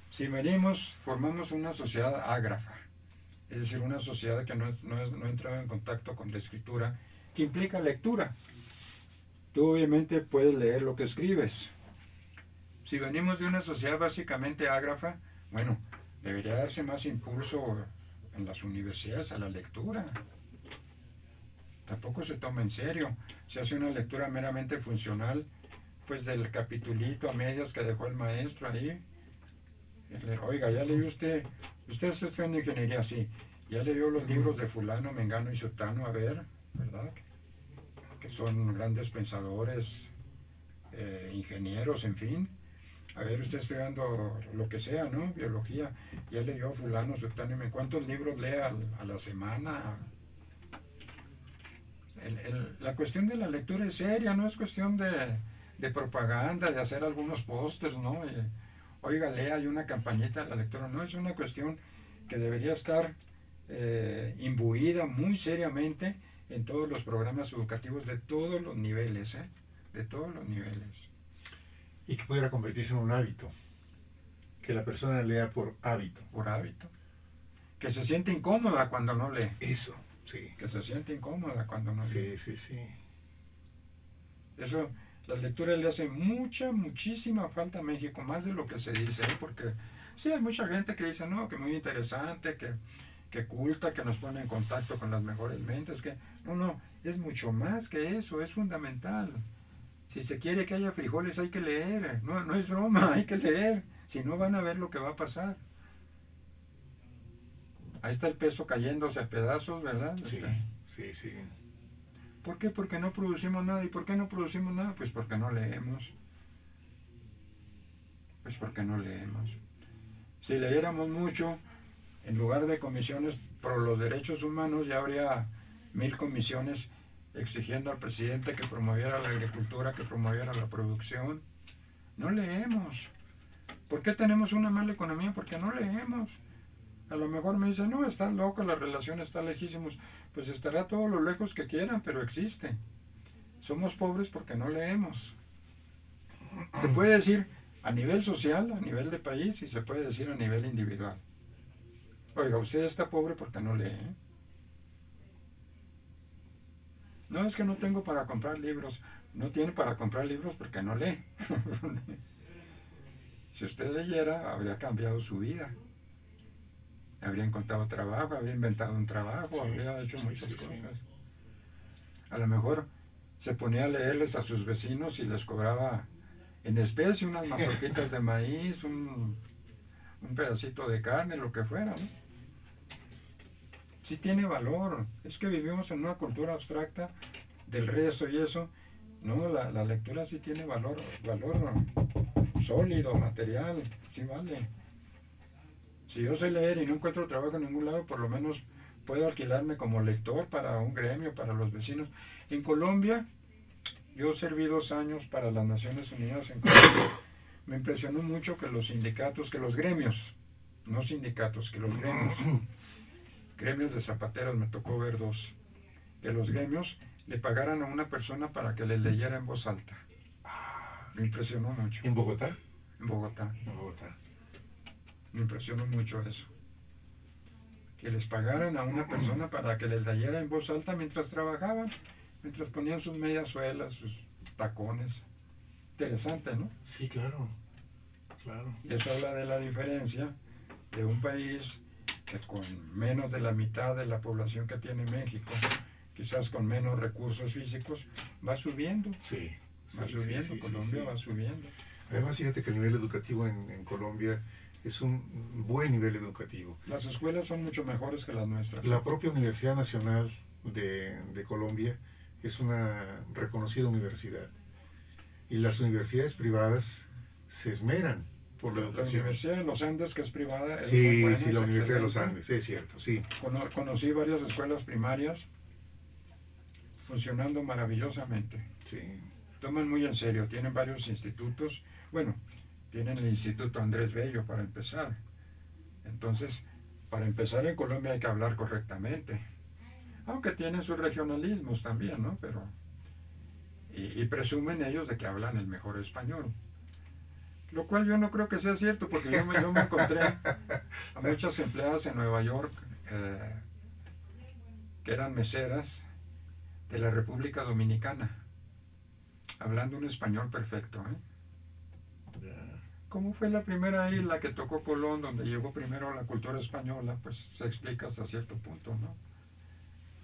Si venimos, formamos una sociedad ágrafa, es decir, una sociedad que no ha entrado en contacto con la escritura, que implica lectura. Tú obviamente puedes leer lo que escribes. Si venimos de una sociedad básicamente ágrafa, bueno, debería darse más impulso en las universidades a la lectura. Tampoco se toma en serio. Se hace una lectura meramente funcional, pues del capitulito a medias que dejó el maestro ahí. Oiga, ya leyó usted está estudiando ingeniería, sí, ya leyó los libros de fulano, mengano y sotano, a ver, ¿verdad? Que son grandes pensadores, ingenieros, en fin. A ver, usted estudiando lo que sea, ¿no? Biología, ya leyó fulano, sotano, ¿cuántos libros lee a la semana? La cuestión de la lectura es seria, no es cuestión de propaganda, de hacer algunos pósters, ¿no? Oiga, lea, hay una campañita de la lectura, no, es una cuestión que debería estar imbuida muy seriamente en todos los programas educativos de todos los niveles, de todos los niveles. Y que pudiera convertirse en un hábito, que la persona lea por hábito. Por hábito. Que se siente incómoda cuando no lee. Eso, sí. Que se siente incómoda cuando no lee. Sí, sí, sí. Eso, la lectura le hace muchísima falta a México, más de lo que se dice, porque sí, hay mucha gente que dice, no, que muy interesante, que culta, que nos pone en contacto con las mejores mentes, que no, es mucho más que eso, es fundamental. Si se quiere que haya frijoles hay que leer, no es broma, hay que leer, si no van a ver lo que va a pasar. Ahí está el peso cayéndose a pedazos, ¿verdad? Sí, sí, sí. ¿Por qué? Porque no producimos nada. ¿Y por qué no producimos nada? Pues porque no leemos. Pues porque no leemos. Si leyéramos mucho, en lugar de comisiones por los derechos humanos, ya habría 1000 comisiones exigiendo al presidente que promoviera la agricultura, que promoviera la producción. No leemos. ¿Por qué tenemos una mala economía? Porque no leemos. A lo mejor me dicen, no, están locos, la relación está lejísimos. Pues estará todo lo lejos que quieran, pero existe. Somos pobres porque no leemos. Se puede decir a nivel social, a nivel de país, y se puede decir a nivel individual. Oiga, usted está pobre porque no lee. No, es que no tengo para comprar libros. No tiene para comprar libros porque no lee. Si usted leyera, habría cambiado su vida. Habría encontrado trabajo, habría inventado un trabajo, sí, habría hecho muchas cosas. Sí. A lo mejor se ponía a leerles a sus vecinos y les cobraba en especie, unas mazorquitas de maíz, un pedacito de carne, lo que fuera, ¿no? Sí tiene valor. Es que vivimos en una cultura abstracta del rezo y eso. No, la lectura sí tiene valor sólido, material, sí vale. Si yo sé leer y no encuentro trabajo en ningún lado, por lo menos puedo alquilarme como lector para un gremio, para los vecinos. En Colombia, yo serví 2 años para las Naciones Unidas en Colombia. Me impresionó mucho que los sindicatos, que los gremios, no sindicatos, que los gremios de zapateros, me tocó ver 2, que los gremios le pagaran a una persona para que les leyera en voz alta. Me impresionó mucho. ¿En Bogotá? En Bogotá. En Bogotá. Me impresionó mucho eso. Que les pagaran a una persona para que les leyera en voz alta mientras trabajaban, mientras ponían sus medias suelas, sus tacones. Interesante, ¿no? Sí, claro. Claro. Y eso habla de la diferencia de un país que con menos de la mitad de la población que tiene México, quizás con menos recursos físicos, va subiendo. Sí. Va subiendo, Colombia va subiendo. Además, fíjate que el nivel educativo en Colombia es un buen nivel educativo. Las escuelas son mucho mejores que las nuestras. La propia Universidad Nacional de Colombia es una reconocida universidad. Y las universidades privadas se esmeran por la educación. La Universidad de los Andes, que es privada, es Sí, muy buena, sí, es la Universidad de los excelente. Andes, es cierto, sí. Conocí varias escuelas primarias funcionando maravillosamente. Sí. Toman muy en serio, tienen varios institutos. Bueno, tienen el Instituto Andrés Bello para empezar. Entonces, para empezar en Colombia hay que hablar correctamente. Aunque tienen sus regionalismos también, ¿no? Pero, y presumen ellos de que hablan el mejor español. Lo cual yo no creo que sea cierto, porque yo me encontré a muchas empleadas en Nueva York que eran meseras de la República Dominicana, hablando un español perfecto, ¿eh? ¿Cómo fue la primera isla que tocó Colón, donde llegó primero la cultura española? Pues se explica hasta cierto punto, ¿no?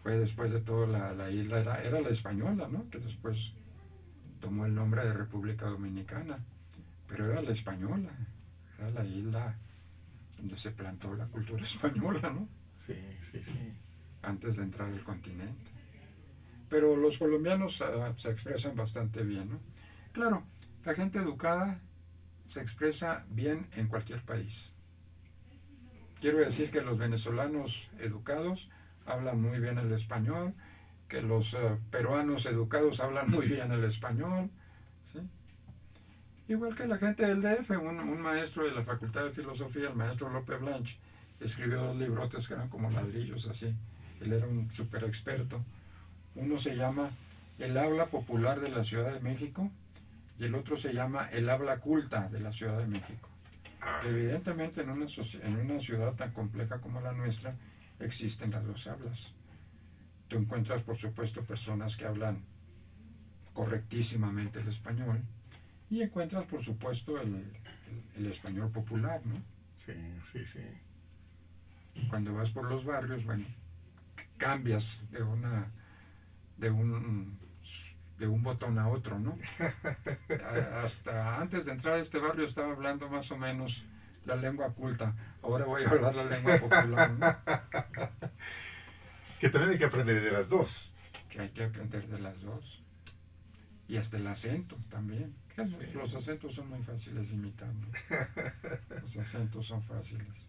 Fue después de todo la isla, era la española, ¿no? Que después tomó el nombre de República Dominicana, pero era la española, era la isla donde se plantó la cultura española, ¿no? Sí, sí, sí. Antes de entrar al continente. Pero los colombianos se expresan bastante bien, ¿no? Claro, la gente educada se expresa bien en cualquier país. Quiero decir que los venezolanos educados hablan muy bien el español, que los peruanos educados hablan muy bien el español, ¿sí? Igual que la gente del DF, un maestro de la Facultad de Filosofía, el maestro López Blanch, escribió 2 librotes que eran como ladrillos así. Él era un súper experto. Uno se llama El habla popular de la Ciudad de México y el otro se llama El habla culta de la Ciudad de México. Evidentemente en una ciudad tan compleja como la nuestra existen las 2 hablas. Tú encuentras, por supuesto, personas que hablan correctísimamente el español y encuentras, por supuesto, el español popular, ¿no? Sí, sí, sí. Cuando vas por los barrios, bueno, cambias de un botón a otro, ¿no? Hasta antes de entrar a este barrio estaba hablando más o menos la lengua culta, ahora voy a hablar la lengua popular, ¿no? Que también hay que aprender de las 2. Que hay que aprender de las 2. Y hasta el acento también. Sí. Los acentos son muy fáciles de imitar, ¿no? Los acentos son fáciles.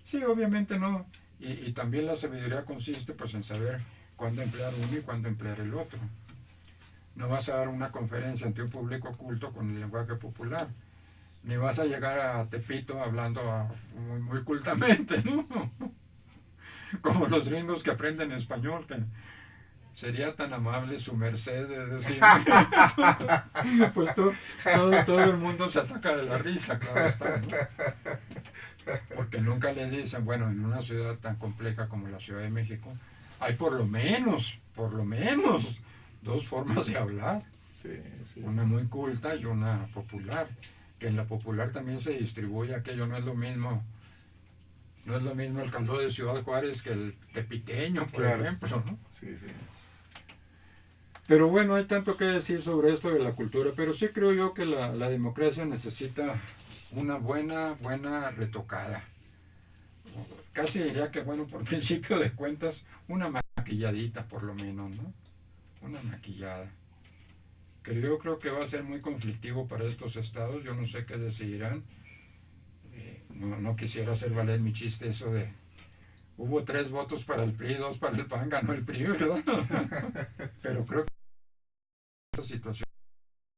Sí, obviamente no. Y también la sabiduría consiste pues en saber cuándo emplear uno y cuándo emplear el otro. No vas a dar una conferencia ante un público culto con el lenguaje popular, ni vas a llegar a Tepito hablando muy cultamente, ¿no? Como los gringos que aprenden español, que sería tan amable su merced de decir, pues todo el mundo se ataca de la risa, claro está, ¿no? Porque nunca les dicen, bueno, en una ciudad tan compleja como la Ciudad de México, hay por lo menos 2 formas de hablar. Sí, sí, una muy culta y una popular. Que en la popular también se distribuye aquello, no es lo mismo el caldo de Ciudad Juárez que el tepiteño, por ejemplo, ¿no? Sí, sí. Pero bueno, hay tanto que decir sobre esto de la cultura, pero sí creo yo que la democracia necesita una buena retocada. Casi diría que, bueno, por principio de cuentas, una maquilladita por lo menos, ¿no? Una maquillada. Que yo creo que va a ser muy conflictivo para estos estados, yo no sé qué decidirán. No quisiera hacer valer mi chiste eso de hubo 3 votos para el PRI, 2 para el PAN, ganó el PRI, ¿verdad? Pero creo que esta situación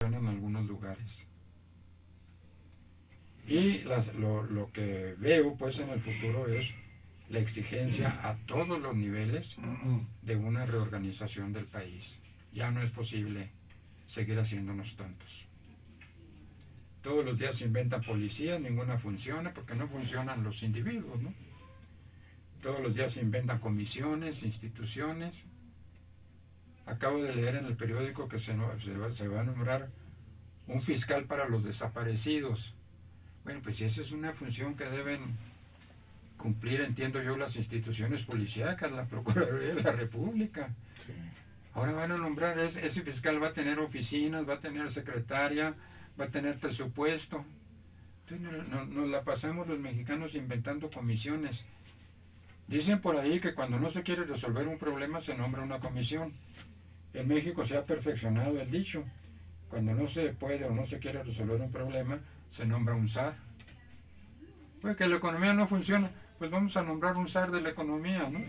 en algunos lugares. Y lo que veo pues en el futuro es la exigencia a todos los niveles de una reorganización del país. Ya no es posible seguir haciéndonos tontos. Todos los días se inventan policías, ninguna funciona, porque no funcionan los individuos, ¿no? Todos los días se inventan comisiones, instituciones. Acabo de leer en el periódico que se va a nombrar un fiscal para los desaparecidos. Bueno, pues esa es una función que deben cumplir, entiendo yo, las instituciones policíacas, la Procuraduría de la República. Sí. Ahora van a nombrar, ese fiscal va a tener oficinas, va a tener secretaria, va a tener presupuesto. Entonces nos la pasamos los mexicanos inventando comisiones. Dicen por ahí que cuando no se quiere resolver un problema se nombra una comisión. En México se ha perfeccionado el dicho. Cuando no se puede o no se quiere resolver un problema, se nombra un zar. Pues que la economía no funciona, pues vamos a nombrar un zar de la economía, ¿no?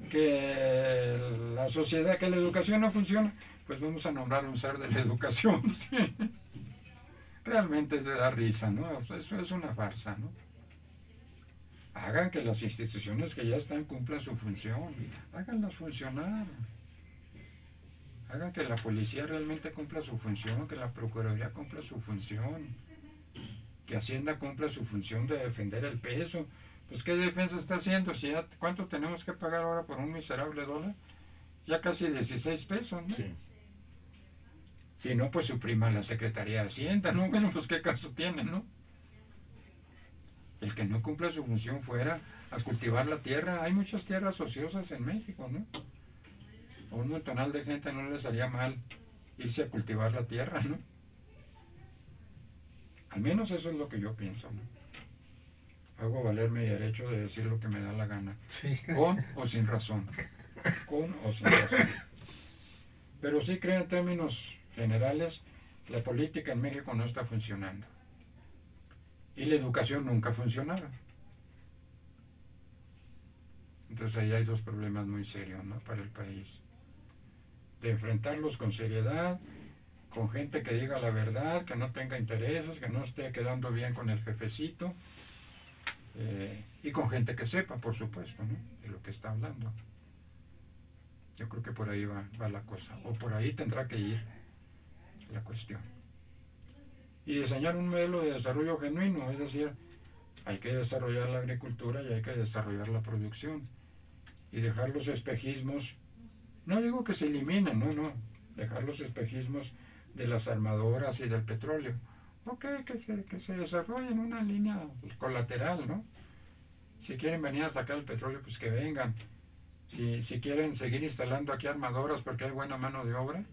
Que la sociedad, que la educación no funciona, pues vamos a nombrar un zar de la educación, ¿sí? Realmente se da risa, ¿no? Eso es una farsa, ¿no? Hagan que las instituciones que ya están cumplan su función, háganlas funcionar. Hagan que la policía realmente cumpla su función, que la Procuraduría cumpla su función, que Hacienda cumpla su función de defender el peso. Pues ¿qué defensa está haciendo? Si ya, ¿cuánto tenemos que pagar ahora por un miserable dólar? Ya casi 16 pesos, ¿no? Sí. Si no, pues supriman la Secretaría de Hacienda, ¿no? Bueno, pues qué caso tiene, ¿no? El que no cumpla su función fuera a cultivar la tierra. Hay muchas tierras ociosas en México, ¿no? A un montonal de gente no les haría mal irse a cultivar la tierra, ¿no? Al menos eso es lo que yo pienso, ¿no? Hago valer mi derecho de decir lo que me da la gana. Sí. Con o sin razón. Con o sin razón. Pero sí creo en términos generales, la política en México no está funcionando. Y la educación nunca funcionaba. Entonces ahí hay 2 problemas muy serios, ¿no? Para el país. De enfrentarlos con seriedad, con gente que diga la verdad, que no tenga intereses, que no esté quedando bien con el jefecito, y con gente que sepa, por supuesto, ¿no? De lo que está hablando. Yo creo que por ahí va la cosa, o por ahí tendrá que ir la cuestión. Y diseñar un modelo de desarrollo genuino, es decir, hay que desarrollar la agricultura y hay que desarrollar la producción, y dejar los espejismos. No digo que se eliminen, no, dejar los espejismos de las armadoras y del petróleo. Ok, que se desarrollen una línea colateral, ¿no? Si quieren venir a sacar el petróleo, pues que vengan. Si quieren seguir instalando aquí armadoras porque hay buena mano de obra,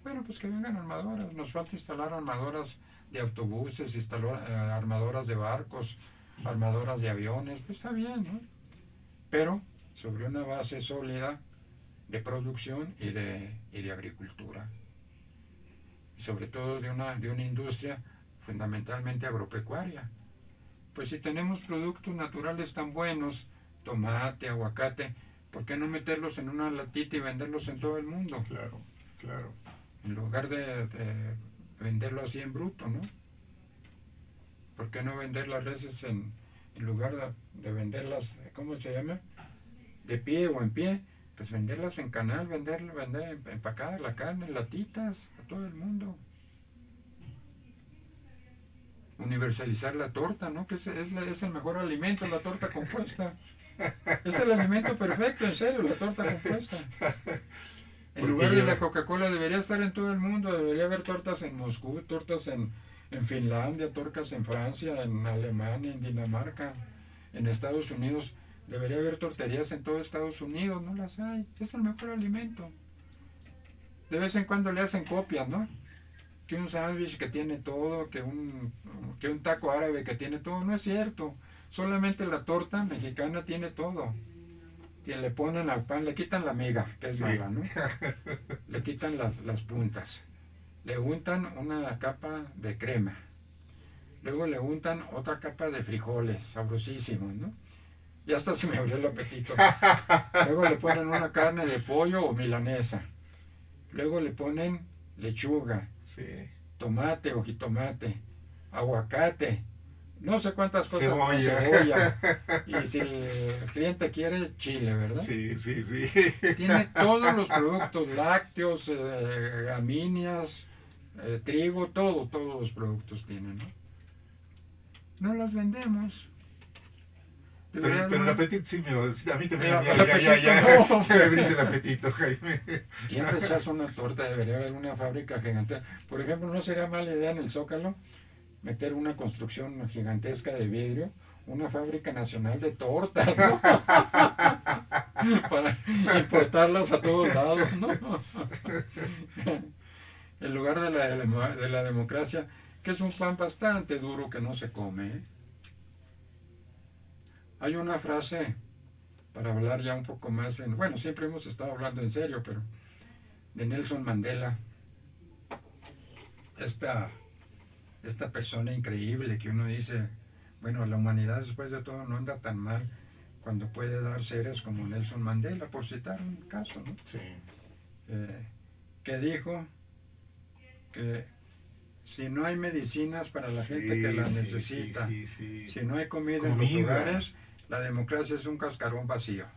bueno, pues que vengan armadoras. Nos falta instalar armadoras de autobuses, armadoras de barcos, armadoras de aviones, pues está bien, ¿no? Pero sobre una base sólida de producción y de agricultura, y sobre todo de una industria fundamentalmente agropecuaria. Pues si tenemos productos naturales tan buenos, tomate, aguacate, ¿por qué no meterlos en una latita y venderlos en todo el mundo? Claro, claro. En lugar de venderlo así en bruto, ¿no? ¿Por qué no vender las reses en lugar de venderlas, ¿cómo se llama? De pie o en pie, pues venderlas en canal, vender empacada la carne, latitas, a todo el mundo. Universalizar la torta, ¿no? Que es el mejor alimento, la torta compuesta. Es el alimento perfecto, en serio, la torta compuesta. En lugar de la Coca-Cola debería estar en todo el mundo, debería haber tortas en Moscú, tortas en Finlandia, tortas en Francia, en Alemania, en Dinamarca, en Estados Unidos. Debería haber torterías en todo Estados Unidos, no las hay. Es el mejor alimento. de vez en cuando le hacen copias, ¿no? Que un sándwich que tiene todo, que un taco árabe que tiene todo, no es cierto. Solamente la torta mexicana tiene todo. Y le ponen al pan, le quitan la miga, que es Sí. mala, ¿no? Le quitan las puntas. Le untan una capa de crema. Luego le untan otra capa de frijoles, sabrosísimos, ¿no? Y hasta se me abrió el apetito. Luego le ponen una carne de pollo o milanesa. Luego le ponen lechuga, Sí. tomate o jitomate, aguacate, no sé cuántas cosas más, Cebolla. cebolla. Y si el cliente quiere, chile, ¿verdad? Sí, sí, sí. Tiene todos los productos lácteos, gramíneas, trigo, todos los productos tienen, ¿no? No las vendemos. Pero el apetito sí a mí también, El ya, apetito no. me abrís el apetito, Jaime. ¿Quién rechaza una torta? Debería haber una fábrica gigante. Por ejemplo, ¿no sería mala idea en el Zócalo meter una construcción gigantesca de vidrio, una fábrica nacional de tortas, ¿no? Para importarlas a todos lados, ¿no? En lugar de la democracia, que es un pan bastante duro que no se come, ¿eh? Hay una frase, para hablar ya un poco más bueno, siempre hemos estado hablando en serio, pero de Nelson Mandela, esta persona increíble que uno dice, bueno, la humanidad después de todo no anda tan mal cuando puede dar seres como Nelson Mandela, por citar un caso, ¿no? Sí. Que dijo que si no hay medicinas para la gente que las necesita, si no hay comida en los lugares, la democracia es un cascarón vacío.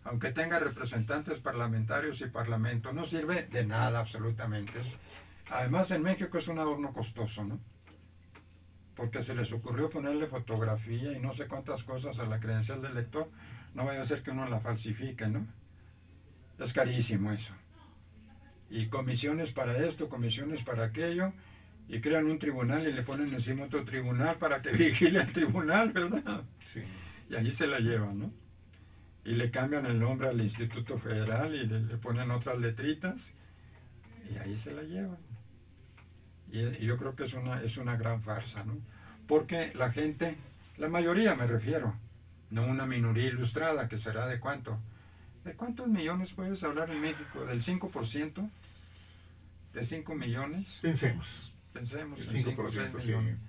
Aunque tenga representantes parlamentarios y parlamento, no sirve de nada absolutamente. Además, en México es un adorno costoso, ¿no? Porque se les ocurrió ponerle fotografía y no sé cuántas cosas a la credencial del lector, no vaya a ser que uno la falsifique, ¿no? Es carísimo eso. Y comisiones para esto, comisiones para aquello, y crean un tribunal y le ponen encima otro tribunal para que vigile el tribunal, ¿verdad? Sí. Y ahí se la llevan, ¿no? Y le cambian el nombre al Instituto Federal y le ponen otras letritas, y ahí se la llevan. Y yo creo que es una gran farsa, ¿no? Porque la gente, la mayoría me refiero, no una minoría ilustrada, que será de cuánto. ¿De cuántos millones puedes hablar en México? ¿Del 5%? ¿De 5 millones? Pensemos. Pensemos El en 5 o 6 5%, millones. sí.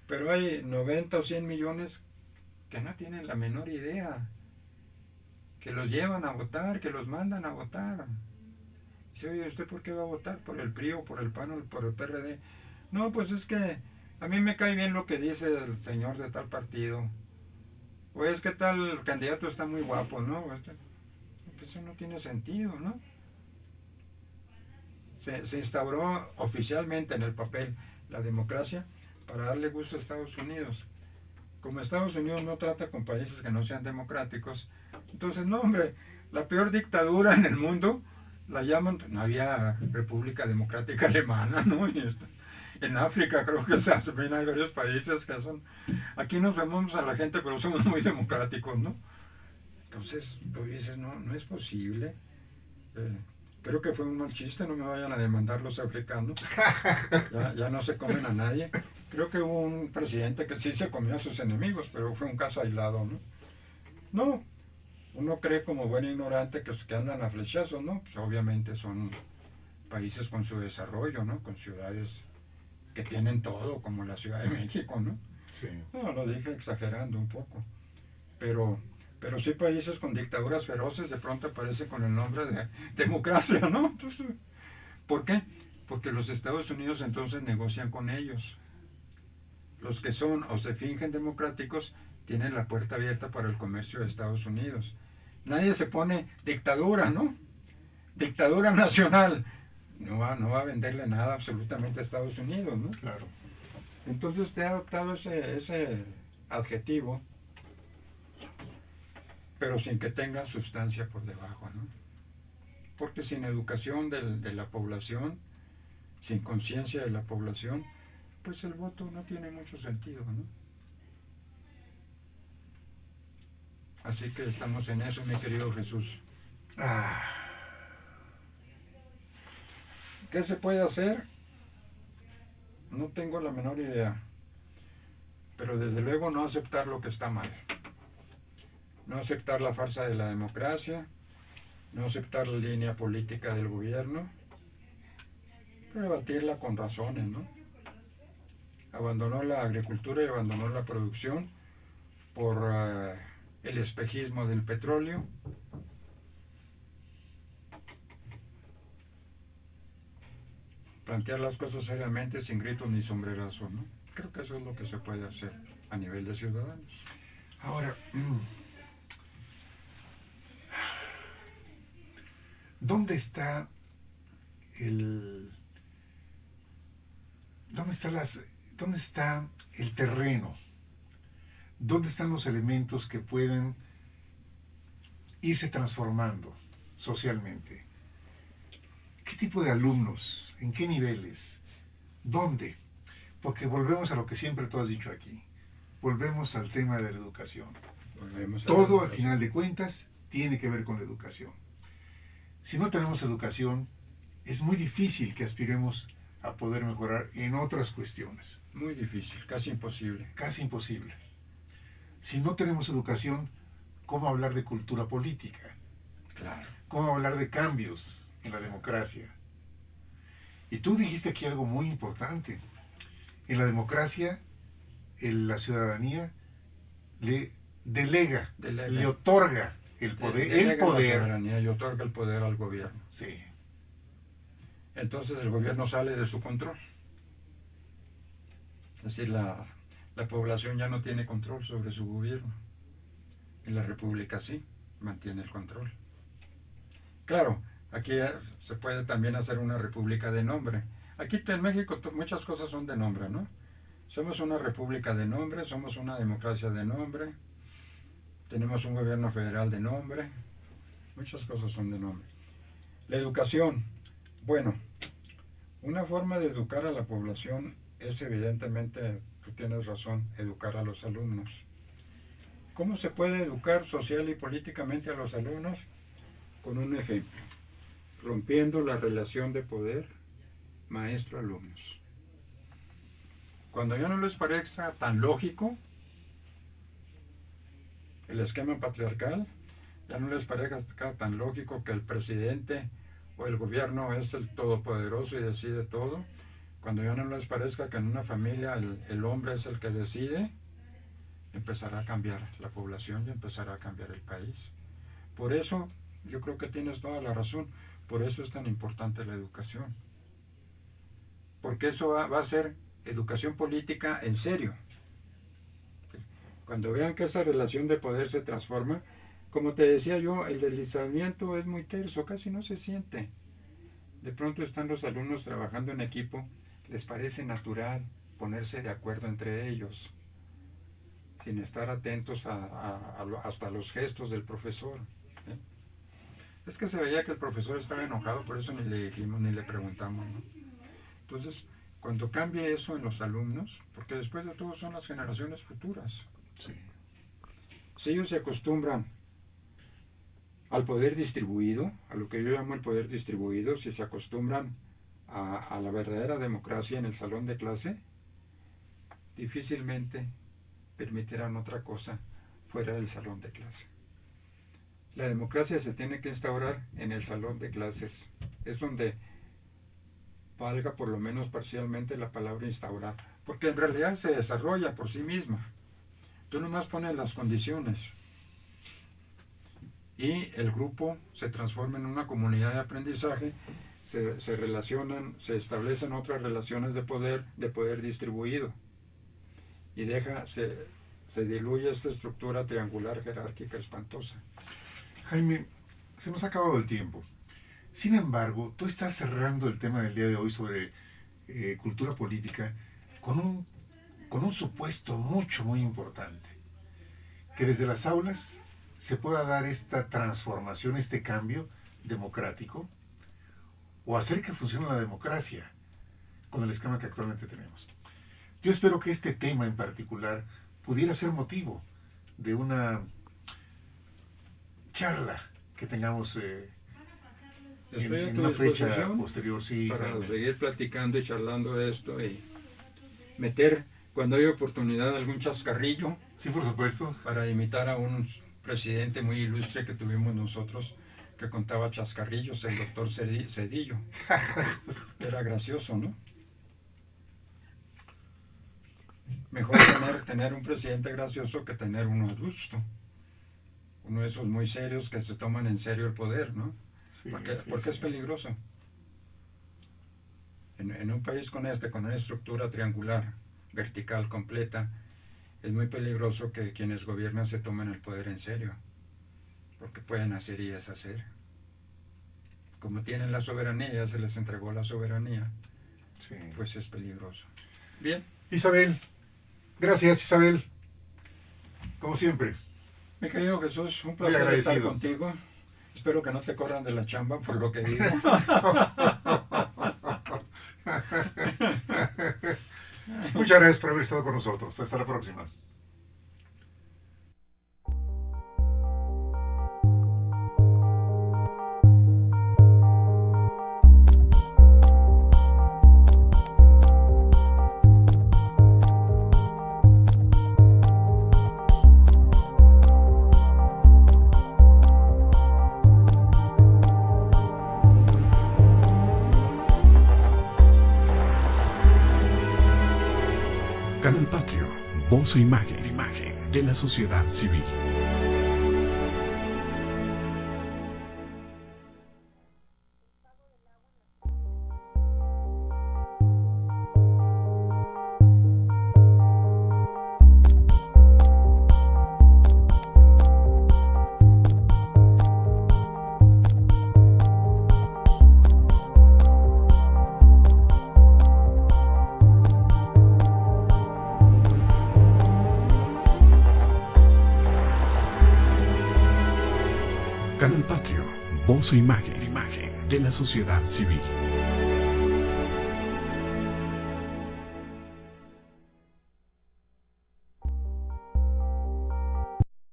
Pero hay 90 o 100 millones que no tienen la menor idea, que los llevan a votar, que los mandan a votar. Dice, oye, ¿usted por qué va a votar? ¿Por el PRI o por el PAN o por el PRD? No, pues es que a mí me cae bien lo que dice el señor de tal partido. O es que tal candidato está muy guapo, ¿no? Pues eso no tiene sentido, ¿no? Se instauró oficialmente en el papel la democracia para darle gusto a Estados Unidos. Como Estados Unidos no trata con países que no sean democráticos, entonces, no, hombre, la peor dictadura en el mundo la llaman, no había República Democrática Alemana, ¿no? Y en África creo que también hay varios países que son, aquí nos vemos a la gente, pero somos muy democráticos, ¿no? Entonces, tú dices, no es posible. Creo que fue un mal chiste, no me vayan a demandar los africanos. Ya no se comen a nadie. Creo que hubo un presidente que sí se comió a sus enemigos, pero fue un caso aislado, ¿no? No, uno cree como buen ignorante que andan a flechazos, ¿no? Pues obviamente son países con su desarrollo, ¿no? Con ciudades que tienen todo, como la Ciudad de México, ¿no? Sí. No, lo dije exagerando un poco. Pero sí países con dictaduras feroces de pronto aparecen con el nombre de democracia, ¿no? Entonces, ¿por qué? Porque los Estados Unidos entonces negocian con ellos. Los que son o se fingen democráticos tienen la puerta abierta para el comercio de Estados Unidos. Nadie se pone dictadura, ¿no? Dictadura nacional. No va a venderle nada absolutamente a Estados Unidos, ¿no? Claro. Entonces te ha adoptado ese adjetivo, pero sin que tenga sustancia por debajo, ¿no? Porque sin educación de la población, sin conciencia de la población, pues el voto no tiene mucho sentido, ¿no? Así que estamos en eso, mi querido Jesús. ¿Qué se puede hacer? No tengo la menor idea. Pero desde luego no aceptar lo que está mal. No aceptar la farsa de la democracia, no aceptar la línea política del gobierno, rebatirla con razones, ¿no? Abandonó la agricultura y abandonó la producción por el espejismo del petróleo. Plantear las cosas seriamente sin gritos ni sombrerazos, ¿no? Creo que eso es lo que se puede hacer a nivel de ciudadanos. Ahora, ¿dónde está dónde está el terreno? ¿Dónde están los elementos que pueden irse transformando socialmente? ¿Qué tipo de alumnos? ¿En qué niveles? ¿Dónde? Porque volvemos a lo que siempre tú has dicho aquí. Volvemos al tema de la educación. Todo, al final de cuentas, tiene que ver con la educación. Si no tenemos educación, es muy difícil que aspiremos a poder mejorar en otras cuestiones. Muy difícil, casi imposible. Casi imposible. Si no tenemos educación, ¿cómo hablar de cultura política? Claro. ¿Cómo hablar de cambios en la democracia? Y tú dijiste aquí algo muy importante. En la democracia, la ciudadanía le delega, le otorga el poder. Delega la soberanía y otorga el poder al gobierno. Sí. Entonces el gobierno sale de su control. Es decir, la población ya no tiene control sobre su gobierno. En la república sí, mantiene el control. Claro, aquí se puede también hacer una república de nombre. Aquí en México muchas cosas son de nombre, ¿no? Somos una república de nombre, somos una democracia de nombre, tenemos un gobierno federal de nombre, muchas cosas son de nombre. La educación, bueno, una forma de educar a la población es evidentemente, tú tienes razón, educar a los alumnos. ¿Cómo se puede educar social y políticamente a los alumnos? Con un ejemplo, rompiendo la relación de poder maestro-alumnos. Cuando ya no les parezca tan lógico el esquema patriarcal, ya no les parezca tan lógico que el presidente o el gobierno es el todopoderoso y decide todo, cuando ya no les parezca que en una familia el hombre es el que decide, empezará a cambiar la población y empezará a cambiar el país. Por eso, yo creo que tienes toda la razón, por eso es tan importante la educación. Porque eso va a ser educación política en serio. Cuando vean que esa relación de poder se transforma, como te decía yo, el deslizamiento es muy terso, casi no se siente. De pronto están los alumnos trabajando en equipo, les parece natural ponerse de acuerdo entre ellos, sin estar atentos hasta los gestos del profesor. Es que se veía que el profesor estaba enojado, por eso ni le dijimos, ni le preguntamos, ¿no? Entonces, cuando cambie eso en los alumnos, porque después de todo son las generaciones futuras. Sí. Si ellos se acostumbran al poder distribuido, a lo que yo llamo el poder distribuido, si se acostumbran a la verdadera democracia en el salón de clase, difícilmente permitirán otra cosa fuera del salón de clase. La democracia se tiene que instaurar en el salón de clases. Es donde valga por lo menos parcialmente la palabra instaurar, porque en realidad se desarrolla por sí misma. Tú nomás pones las condiciones y el grupo se transforma en una comunidad de aprendizaje, se relacionan, se establecen otras relaciones de poder distribuido y se diluye esta estructura triangular jerárquica espantosa. Jaime, se nos ha acabado el tiempo. Sin embargo, tú estás cerrando el tema del día de hoy sobre cultura política con un supuesto muy importante. Que desde las aulas se pueda dar esta transformación, este cambio democrático, o hacer que funcione la democracia con el esquema que actualmente tenemos. Yo espero que este tema en particular pudiera ser motivo de una charla que tengamos Estoy a en tu una fecha disposición posterior, sí. para Jaime. seguir platicando y charlando de esto y meter, cuando hay oportunidad, algún chascarrillo Sí, por supuesto. para imitar a un presidente muy ilustre que tuvimos nosotros, que contaba chascarrillos, el doctor Cedillo, que era gracioso, ¿no? Mejor tener un presidente gracioso que tener uno adusto, uno de esos muy serios que se toman en serio el poder, ¿no? Sí, Porque sí, es sí. peligroso. En un país con una estructura triangular, vertical, completa, es muy peligroso que quienes gobiernan se tomen el poder en serio, porque pueden hacer y deshacer. Como tienen la soberanía, se les entregó la soberanía, Sí. pues es peligroso. Bien, Isabel, gracias Isabel, como siempre. mi querido Jesús, un Muy placer estar agradecido. contigo. Espero que no te corran de la chamba por lo que digo. Muchas gracias por haber estado con nosotros. Hasta la próxima. Canal Patrio, voz e imagen de la sociedad civil. Canal Patrio, voz e imagen de la sociedad civil.